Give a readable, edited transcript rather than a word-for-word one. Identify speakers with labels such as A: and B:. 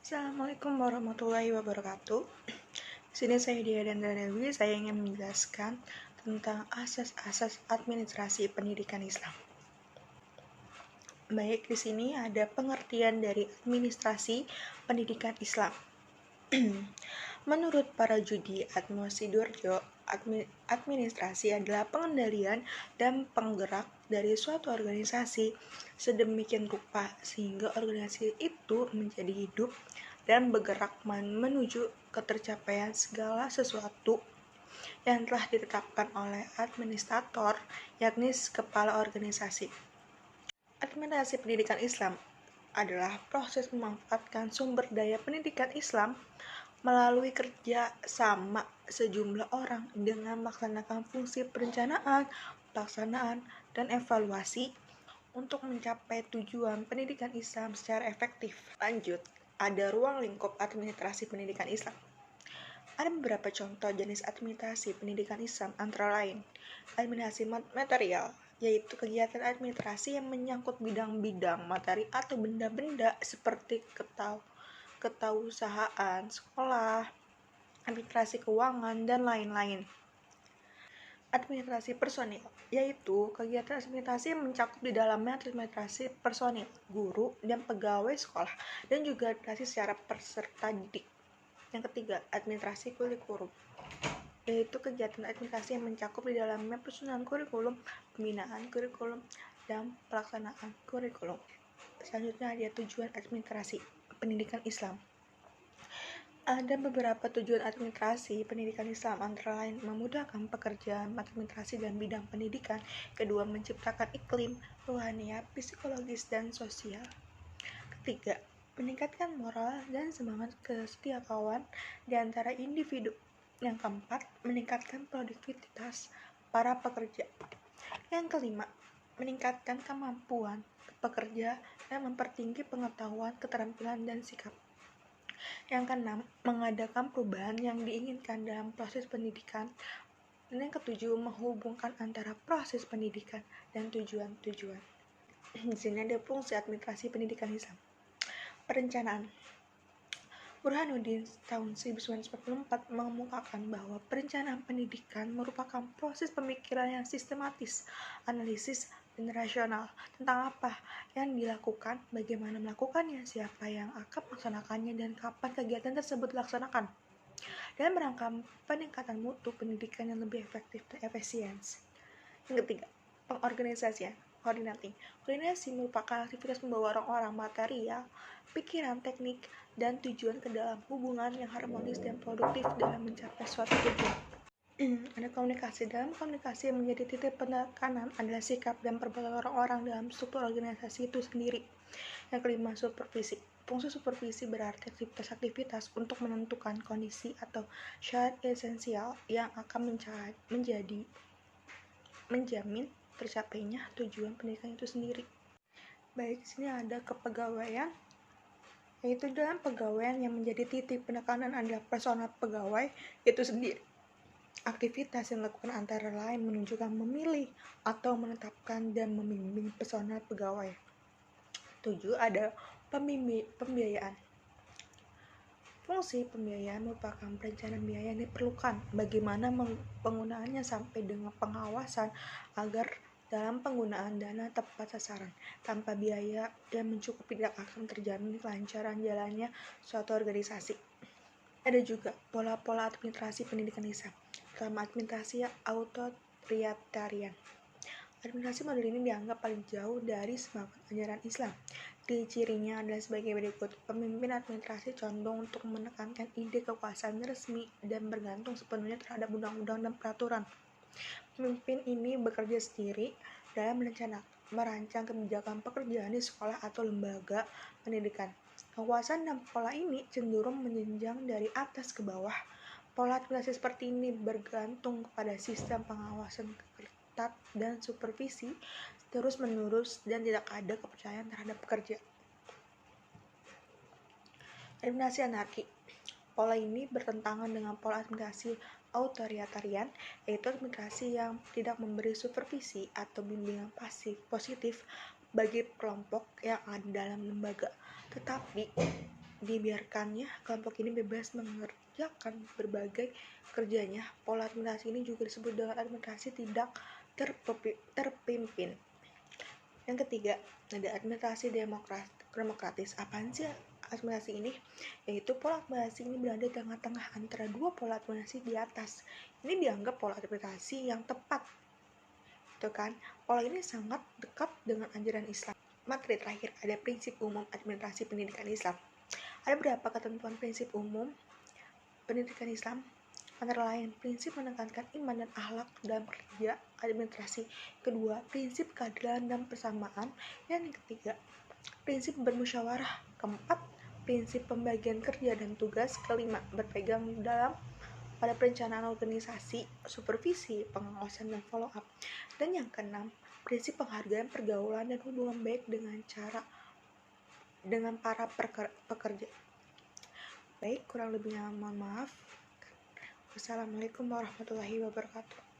A: Assalamualaikum warahmatullahi wabarakatuh. Di sini saya Dia dan Dewi. Saya ingin menjelaskan tentang asas-asas administrasi pendidikan Islam. Baik, di sini ada pengertian dari administrasi pendidikan Islam. Menurut para judi Atmossidorjo, administrasi adalah pengendalian dan penggerak dari suatu organisasi sedemikian rupa sehingga organisasi itu menjadi hidup dan bergerak menuju ketercapaian segala sesuatu yang telah ditetapkan oleh administrator, yakni kepala organisasi. Administrasi pendidikan Islam adalah proses memanfaatkan sumber daya pendidikan Islam melalui kerja sama sejumlah orang dengan melaksanakan fungsi perencanaan, pelaksanaan, dan evaluasi untuk mencapai tujuan pendidikan Islam secara efektif. Lanjut, ada ruang lingkup administrasi pendidikan Islam. Ada beberapa contoh jenis administrasi pendidikan Islam, antara lain administrasi material, yaitu kegiatan administrasi yang menyangkut bidang-bidang materi atau benda-benda seperti ketausahaan, sekolah, administrasi keuangan, dan lain-lain. Administrasi personil, yaitu kegiatan administrasi yang mencakup di dalamnya administrasi personil, guru, dan pegawai sekolah, dan juga administrasi secara peserta didik. Yang ketiga, administrasi kurikulum, yaitu kegiatan administrasi yang mencakup di dalamnya penyusunan kurikulum, pembinaan kurikulum, dan pelaksanaan kurikulum. Selanjutnya ada tujuan administrasi pendidikan Islam. Ada beberapa tujuan administrasi pendidikan Islam, antara lain memudahkan pekerjaan administrasi dan bidang pendidikan, kedua menciptakan iklim rohani, psikologis, dan sosial, ketiga meningkatkan moral dan semangat kesetiakawan di antara individu, yang keempat meningkatkan produktivitas para pekerja, yang kelima meningkatkan kemampuan pekerja dan mempertinggi pengetahuan, keterampilan, dan sikap. Yang keenam, mengadakan perubahan yang diinginkan dalam proses pendidikan. Dan yang ketujuh, menghubungkan antara proses pendidikan dan tujuan-tujuan. Di sini ada fungsi administrasi pendidikan Islam. Perencanaan. Burhanuddin tahun 1944 mengemukakan bahwa perencanaan pendidikan merupakan proses pemikiran yang sistematis, analisis, dan rasional tentang apa yang dilakukan, bagaimana melakukannya, siapa yang akan melaksanakannya, dan kapan kegiatan tersebut dilaksanakan, dan merangka peningkatan mutu pendidikan yang lebih efektif dan efisien. Yang ketiga, pengorganisasian. Koordinasi merupakan aktivitas membawa orang-orang, material, pikiran, teknik, dan tujuan ke dalam hubungan yang harmonis dan produktif dalam mencapai suatu tujuan. Ada komunikasi. Dalam komunikasi yang menjadi titik penekanan adalah sikap dan perbuatan orang-orang dalam struktur organisasi itu sendiri. Yang kelima, supervisi. Fungsi supervisi berarti aktivitas untuk menentukan kondisi atau syarat esensial yang akan menjamin tercapainya tujuan pendidikan itu sendiri. Baik, di sini ada kepegawaian, yaitu dalam pegawaian yang menjadi titik penekanan adalah personal pegawai itu sendiri. Aktivitas yang dilakukan antara lain menunjukkan memilih atau menetapkan dan membimbing personal pegawai. 7. Ada pembiayaan. Fungsi pembiayaan merupakan perencanaan biaya yang diperlukan, bagaimana penggunaannya sampai dengan pengawasan agar dalam penggunaan dana tepat sasaran. Tanpa biaya yang mencukupi tidak akan terjamin kelancaran jalannya suatu organisasi. Ada juga pola-pola administrasi pendidikan Islam. Pertama, administrasi authoritarian. Administrasi model ini dianggap paling jauh dari semangat ajaran Islam. Cirinya adalah sebagai berikut. Pemimpin administrasi condong untuk menekankan ide kekuasaan resmi dan bergantung sepenuhnya terhadap undang-undang dan peraturan. Pemimpin ini bekerja sendiri dalam merancang kebijakan pekerjaan di sekolah atau lembaga pendidikan. Kekuasaan dan pola ini cenderung menjenjang dari atas ke bawah. Pola administrasi seperti ini bergantung kepada sistem pengawasan ketat dan supervisi terus-menerus dan tidak ada kepercayaan terhadap pekerja. Administrasi anarki. Pola ini bertentangan dengan pola administrasi authoritarian, yaitu administrasi yang tidak memberi supervisi atau bimbingan positif bagi kelompok yang ada dalam lembaga, tetapi dibiarkannya kelompok ini bebas mengerjakan berbagai kerjanya. Pola administrasi ini juga disebut dengan administrasi tidak terpimpin. Yang ketiga, ada administrasi demokratis. Apaan sih administrasi ini? Yaitu pola administrasi ini berada di tengah-tengah antara dua pola administrasi di atas. Ini dianggap pola administrasi yang tepat. Itu kan? Pola ini sangat dekat dengan ajaran Islam. Materi terakhir, ada prinsip umum administrasi pendidikan Islam. Ada beberapa ketentuan prinsip umum pendidikan Islam, antara lain prinsip menekankan iman dan akhlak dalam kerja administrasi. Kedua, prinsip keadilan dan persamaan. Dan yang ketiga, prinsip bermusyawarah. Keempat, prinsip pembagian kerja dan tugas. Kelima, berpegang dalam pada perencanaan organisasi, supervisi, pengawasan, dan follow up. Dan yang keenam, prinsip penghargaan pergaulan dan hubungan baik dengan para pekerja. Baik, kurang lebihnya mohon maaf. Wassalamualaikum warahmatullahi wabarakatuh.